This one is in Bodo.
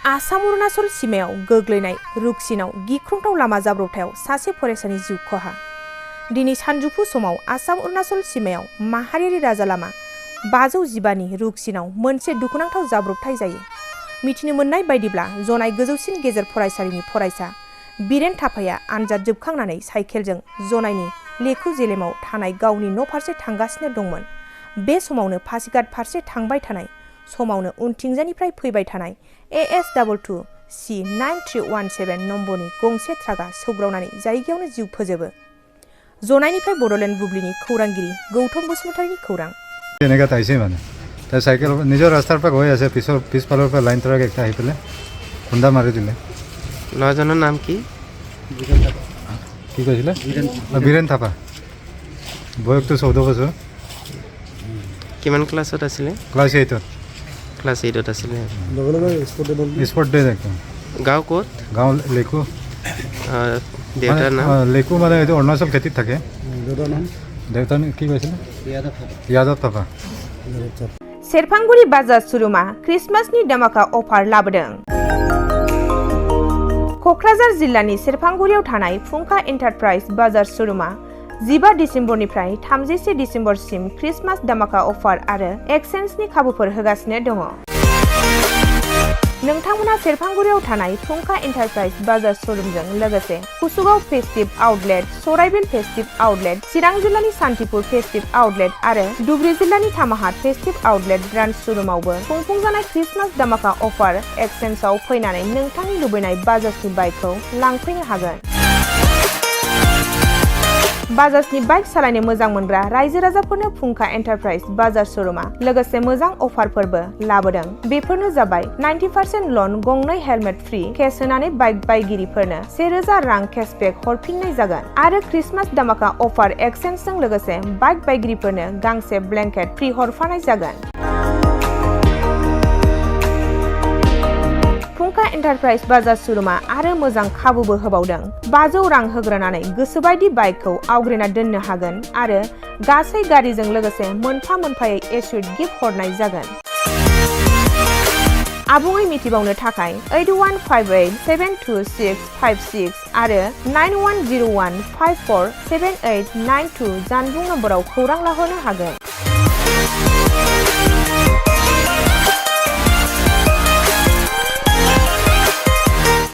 आसाम अरुणाचल सीमायाव गोग्लैनाय रुकसिनाव गिख्रंथाव लामा जाब्रबथायाव सासे फरायसानि जिउ खहा। दिनै सानजौफु समाव आसाम अरुणाचल सीमायाव माहारियारि राजा लामा 512 रुकसिनाव मोनसे दुखुनांथाव जाब्रबथाय जायो। मिथिनो मोननाय बायदिब्ला जनाय गोजौसिन गेजेर फरायसालिनि फरायसा बिरेन थापाया आनजाद जोबखांनानै साइकेलजों जनायनि लेखु जेलेमाव थानाय गावनि न' फारसे थांगासिनो दंमोन। बे समावनो पासिघाट फारसे थांबाय थानाय समावनो उनथिंजानिफ्राय फैबाय थानाय AS22C9317 नम्बरनि गंसे ट्राकआ सौग्रावनानै जायगायावनो जिउ फोजोबो। जनायनिफ्राय बड'लेण्ड बुब्लिनि खौरांगिरि गौतम बसुमतारीनि खौरां। এনেকা তাইছে মানে তাই সাইকেল নিজৰ ৰাস্তাৰ পৰা গৈ আছে, পিছফালৰ পৰা লাইন ট্ৰাক একটা আহি পেলাই খুন্দা মাৰি দিলে। ল'ৰাজনৰ নাম কি? কি কৈছিলে? বীৰেন থাপা। বয়সটো 14 বছৰ। কিমান ক্লাছত আছিলে? ক্লাছ 8ত। ক্লাছ 8ত আছিলে। স্পৰ্ট ডে একদম। গাঁও ক'ত? গাঁও লেকু। দেউতাৰ নাম? লেকু মানে এইটো অৰুণাচল খেতিত থাকে। দেউতাৰ কি কৈছিলে? यादव थापा। सेरफांगुरि बाजार शोरूमा क्रिसमासनि धमाका अफार लाबोदों। क'क्राझार जिल्लानि सेरफांगुरियाव थानाय फुंखा एन्टारप्राइज बाजार शोरूमा 15 डिसेम्बरनिफ्राय 31 डिसेम्बरसिम क्रिसमास धमाका अफार आरो एक्सचेन्जनि खाबुफोर होगासिनो दङ। नोंथांमोना सेरफांगुरियाव थानाय फुंखा एन्टारप्राइज बाजार शोरूमजों लोगोसे कुसुगाव फेस्टिभ आउटलेट, सराइबिल फेस्टिभ आउटलेट, चिरां जिल्लानि सान्तिपुर फेस्टिभ आउटलेट आरो धुबरी जिल्लानि थामाहाट फेस्टिभ आउटलेट ब्रान्च शोरूमावबो खुंफुंजानाय क्रिसमास धमाका अफार एक्सचेन्जआव फैनानै नोंथांनि लुबैनाय बाजाजनि बाइकखौ लांफैनो हागोन। बाजाजनि बाइक सालायनो मोजां मोनग्रा रायजो राजाफोरनो फुंखा एन्टारप्राइज बाजार शोरूमा लोगोसे मोजां अफारफोरबो लाबोदों। बेफोरनो जाबाय 90% लन, गंनै हेलमेट फ्रि, केस होनानै बाइक बायगिरिफोरनो 1000 रां केशबेक हरफिननाय जागोन आरो क्रिसमास धमाका अफार एक्सचेन्जजों लोगोसे बाइक बायगिरिफोरनो गांसे ब्लेंकेट फ्रि हरफानाय जागोन। फुंखा एन्टारप्राइज बाजार शोरूमा आरो मोजां खाबुबो होबावदों। 500 रां होग्रोनानै गोसोबायदि बाइकखौ आवग्रिना दोननो हागोन आरो गासै गारिजों लोगोसे मोनफा मोनफायै एसुइट गिफ्ट हरनाय जागोन। आबुङै मिथिबावनो थाखाय 8158722656 आरो 9101547892 जानबुं नम्बराव खौरां लाहरनो हागोन।